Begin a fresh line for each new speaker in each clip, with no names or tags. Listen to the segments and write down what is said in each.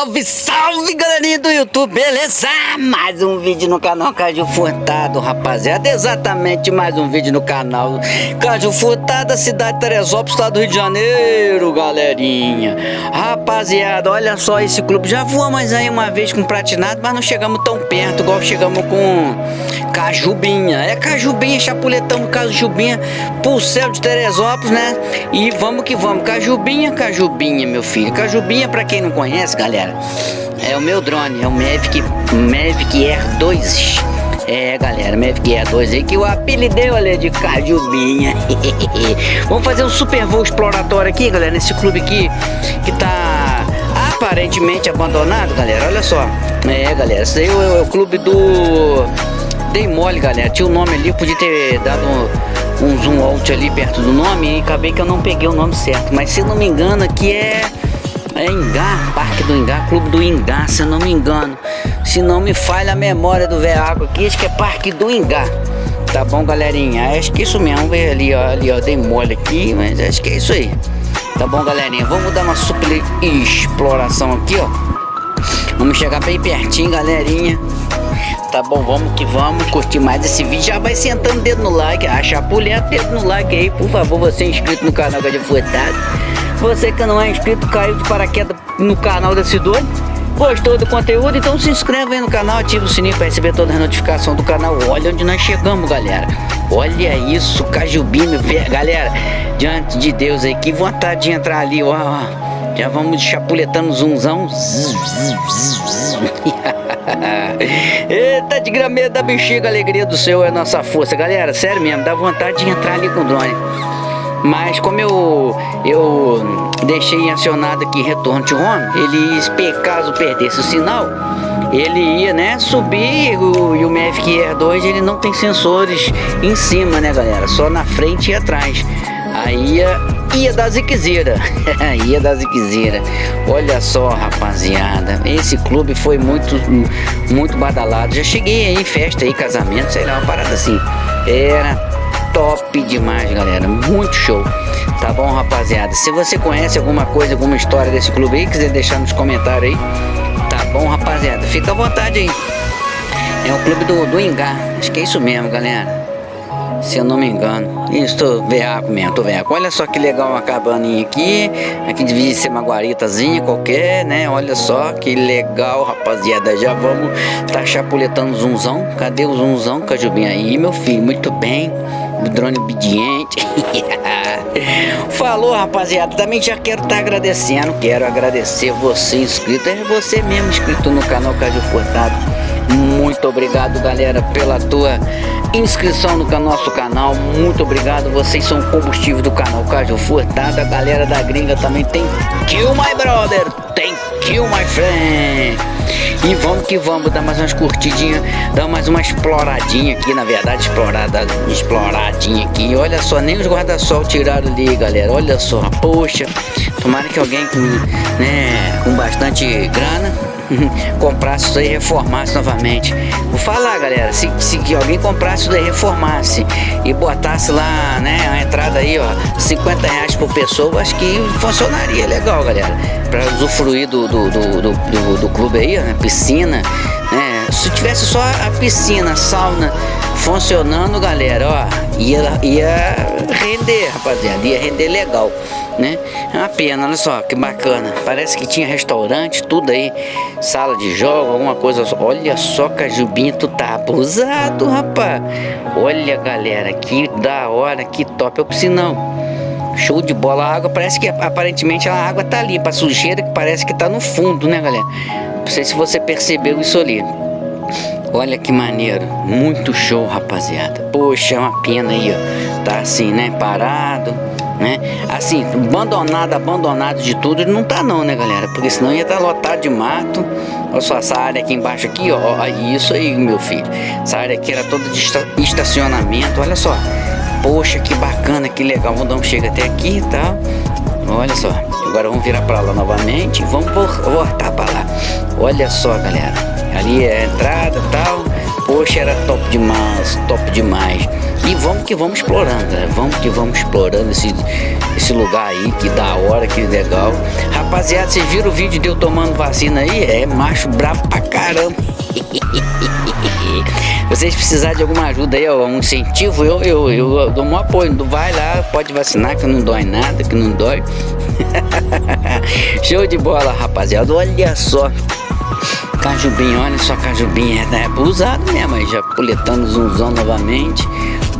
salve, salve, galerinha do YouTube, beleza? Mais um vídeo no canal Caju Furtado, rapaziada. Exatamente, mais um vídeo no canal Caju Furtado, cidade de Teresópolis, estado do Rio de Janeiro, galerinha. Rapaziada, olha só esse clube. Já voamos aí uma vez com pratinado, mas não chegamos tão perto igual chegamos com Cajubinha. É Cajubinha, chapuletamos Cajubinha pro céu de Teresópolis, né? E vamos que vamos, Cajubinha, meu filho. Cajubinha, pra quem não conhece, galera, é o meu drone, é o Mavic Air 2. É, galera, Mavic Air 2 aí, que eu apelidei, olha, de Cajubinha. Vamos fazer um super voo exploratório aqui, galera, nesse clube aqui, que tá aparentemente abandonado, galera. Olha só. É, galera, esse aí é o clube do... Dei mole, galera, tinha o nome ali, podia ter dado um zoom out ali perto do nome, e acabei que eu não peguei o nome certo. Mas se eu não me engano, aqui é Ingá, Parque do Ingá, Clube do Ingá, se eu não me engano. Se não me falha a memória do veaco aqui, acho que é Parque do Ingá. Tá bom, galerinha? Acho que é isso mesmo. Ali, ó, dei mole aqui, mas acho que é isso aí. Tá bom, galerinha? Vamos dar uma super exploração aqui, ó. Vamos chegar bem pertinho, galerinha. Tá bom, vamos que vamos curtir mais esse vídeo. Já vai sentando o dedo no like, a chapuleta, dedo no like aí, por favor. Você é inscrito no canal Caju Furtado. Você que não é inscrito, caiu de paraquedas no canal desse doido. Gostou do conteúdo? Então se inscreve aí no canal, ativa o sininho para receber todas as notificações do canal. Olha onde nós chegamos, galera. Olha isso, Cajubinha, galera. Diante de Deus aí, que vontade de entrar ali, ó. Já vamos chapuletando zoomzão. Eita, de grameira da bexiga, a alegria do Senhor é a nossa força, galera. Sério mesmo, dá vontade de entrar ali com o drone. Mas como eu deixei acionado aqui retorno de home, ele, caso perdesse o sinal, ele ia, né, subir. E o Mavic Air 2 ele não tem sensores em cima, né, galera, só na frente e atrás. Aí ia dar ziquezira. Ia dar ziquezira. Olha só, rapaziada, esse clube foi muito badalado. Já cheguei aí em festa aí, casamento, sei lá, uma parada assim. Era top demais, galera, muito show. Tá bom, rapaziada? Se você conhece alguma coisa, alguma história desse clube aí, quiser deixar nos comentários aí, tá bom, rapaziada? Fica à vontade aí. É o clube do Ingá, acho que é isso mesmo, galera, se eu não me engano. Isso, tô veaco mesmo, tô veaco. Olha só que legal uma cabaninha aqui. Aqui devia ser uma guaritazinha qualquer, né? Olha só que legal, rapaziada. Já vamos tá chapuletando o zoomzão. Cadê o zoomzão, Cajubinha? Aí, meu filho, muito bem. O drone obediente. Falou, rapaziada. Também já quero estar agradecendo. Quero agradecer você inscrito. É você mesmo inscrito no canal Caju Furtado. Muito obrigado, galera, pela tua inscrição no nosso canal. Muito obrigado, vocês são o combustível do canal Caju Furtado. A galera da gringa também tem kill my brother, tem kill my friend. E vamos que vamos, dar mais umas curtidinhas, dar mais uma exploradinha aqui, na verdade, exploradinha aqui. Olha só, nem os guarda-sol tiraram ali, galera. Olha só, poxa, tomara que alguém com bastante grana comprasse isso aí e reformasse novamente. Vou falar, galera, se alguém comprasse isso daí, reformasse e botasse lá, né, a entrada aí, ó, R$50 por pessoa, acho que funcionaria legal, galera, para usufruir do clube aí, né, piscina, né. Se tivesse só a piscina, sauna funcionando, galera, ó, ia render, rapaziada, ia render legal, né? É uma pena, olha só que bacana. Parece que tinha restaurante, tudo aí, sala de jogo, alguma coisa. Olha só, Cajubinha, tu tá abusado, rapaz. Olha, galera, que da hora, que top. É o piscinão, show de bola. A água parece que aparentemente a água tá ali, pra sujeira que parece que tá no fundo, né, galera? Não sei se você percebeu isso ali. Olha que maneiro, muito show, rapaziada. Poxa, é uma pena aí, ó, tá assim, né, parado, né, assim, abandonado de tudo, não tá não, né, galera, porque senão ia estar lotado de mato. Olha só essa área aqui embaixo aqui, ó, isso aí, meu filho, essa área aqui era toda de estacionamento. Olha só, poxa, que bacana, que legal. Vamos dar um chega até aqui e tal. Olha só, agora vamos virar pra lá novamente, vamos voltar pra lá. Olha só, galera, ali é a entrada e tal. Poxa, era top demais, top demais. E vamos que vamos explorando, galera. Vamos que vamos explorando esse lugar aí, que da hora, que legal. Rapaziada, vocês viram o vídeo de eu tomando vacina aí? É macho bravo pra caramba. Vocês precisarem de alguma ajuda aí, ó, um incentivo, eu dou um apoio. Vai lá, pode vacinar, que não dói nada, que não dói. Show de bola, rapaziada. Olha só, Cajubim, olha só, Cajubim é abusado mesmo, aí já coletando zoomzão novamente.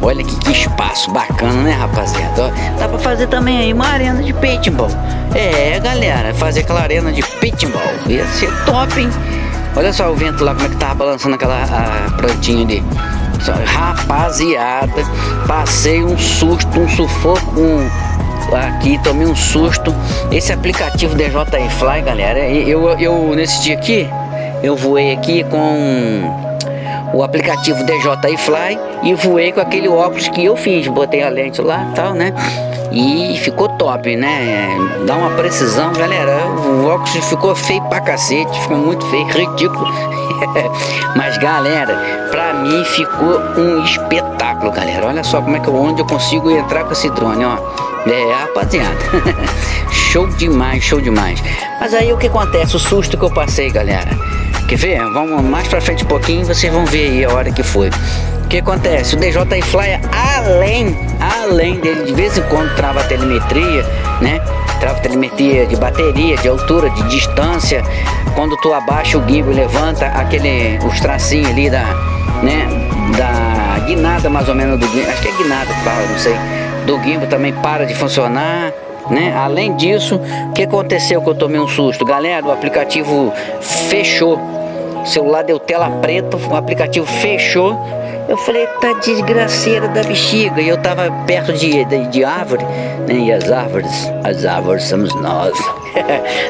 Olha que espaço bacana, né, rapaziada? Ó, dá pra fazer também aí uma arena de paintball. É, galera, fazer aquela arena de paintball ia ser top, hein? Olha só o vento lá, como é que tava balançando aquela plantinha ali. Rapaziada, passei um susto, um sufoco, aqui, tomei um susto. Esse aplicativo DJI Fly, galera, eu nesse dia aqui, eu voei aqui com o aplicativo DJI Fly e voei com aquele óculos que eu fiz, botei a lente lá e tal, né? E ficou top, né? Dá uma precisão, galera. O óculos ficou feio pra cacete, ficou muito feio, ridículo. Mas, galera, pra mim ficou um espetáculo, galera. Olha só como é que onde eu consigo entrar com esse drone, ó. É, rapaziada. Show demais, show demais. Mas aí o que acontece? O susto que eu passei, galera. Quer ver? Vamos mais pra frente um pouquinho, vocês vão ver aí a hora que foi. O que acontece? O DJI Fly, além dele, de vez em quando trava a telemetria, né? Trava a telemetria de bateria, de altura, de distância. Quando tu abaixa o gimbal, levanta os tracinhos ali da guinada, mais ou menos, do gimbal. Acho que é guinada que fala, não sei. Do gimbal também para de funcionar, né? Além disso, o que aconteceu que eu tomei um susto? Galera, o aplicativo fechou. O celular deu tela preta, o aplicativo fechou. Eu falei, tá desgraceira da bexiga. E eu tava perto de árvore, né? E as árvores somos nós.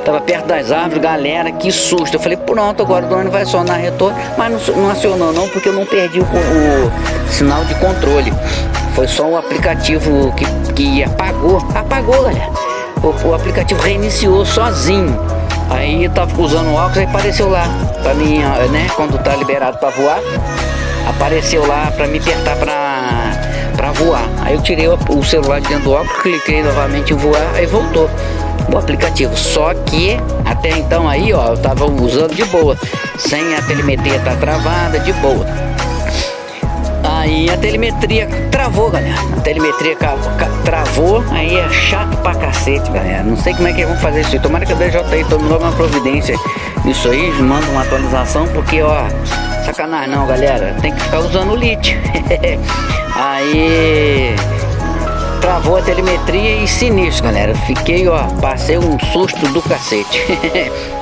Tava perto das árvores, galera, que susto. Eu falei, pronto, agora o drone vai acionar retorno. Mas não acionou não, porque eu não perdi o sinal de controle. Foi só o aplicativo que apagou, galera. O aplicativo reiniciou sozinho. Aí eu tava usando o óculos, aí apareceu lá pra mim, né? Quando tá liberado pra voar, apareceu lá pra me apertar pra voar. Aí eu tirei o celular de dentro do óculos, cliquei novamente em voar, aí voltou o aplicativo. Só que até então aí, ó, eu tava usando de boa, sem a telemetria tá travada, de boa. Aí a telemetria travou, galera. A telemetria travou, aí é chato pra cacete, galera. Não sei como é que vão fazer isso aí. Tomara que a DJI tome logo uma providência nisso aí, manda uma atualização, porque, ó, sacanagem não, galera. Tem que ficar usando o lítio. Aí travou a telemetria e sinistro, galera. Fiquei, ó, passei um susto do cacete.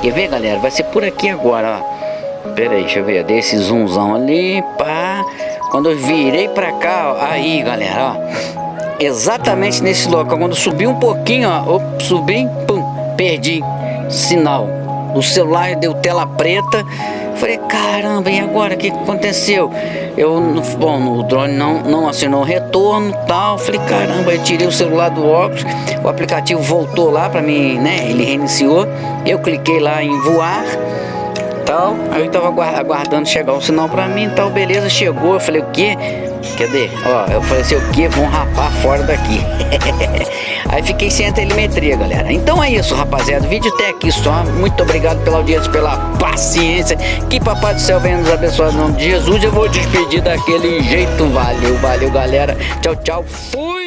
Quer ver, galera? Vai ser por aqui agora, ó. Pera aí, deixa eu ver. Dei esse zoomzão ali, pá. Quando eu virei pra cá, ó, aí, galera, ó, exatamente nesse local, quando subi um pouquinho, ó, subi, pum, perdi sinal. O celular deu tela preta. Falei, caramba, e agora? O que aconteceu? O drone não acionou o retorno, tal. Falei, caramba, eu tirei o celular do óculos, o aplicativo voltou lá pra mim, né? Ele reiniciou. Eu cliquei lá em voar. Tal, aí eu tava aguardando chegar o sinal pra mim, tal, beleza, chegou. Eu falei, o que? Cadê? Ó, eu falei assim, o que? Vão rapar fora daqui. Aí fiquei sem a telemetria, galera. Então é isso, rapaziada, o vídeo até aqui só. Muito obrigado pela audiência, pela paciência. Que papai do céu venha nos abençoar em nome de Jesus. Eu vou despedir daquele jeito. Valeu, galera. Tchau, tchau. Fui!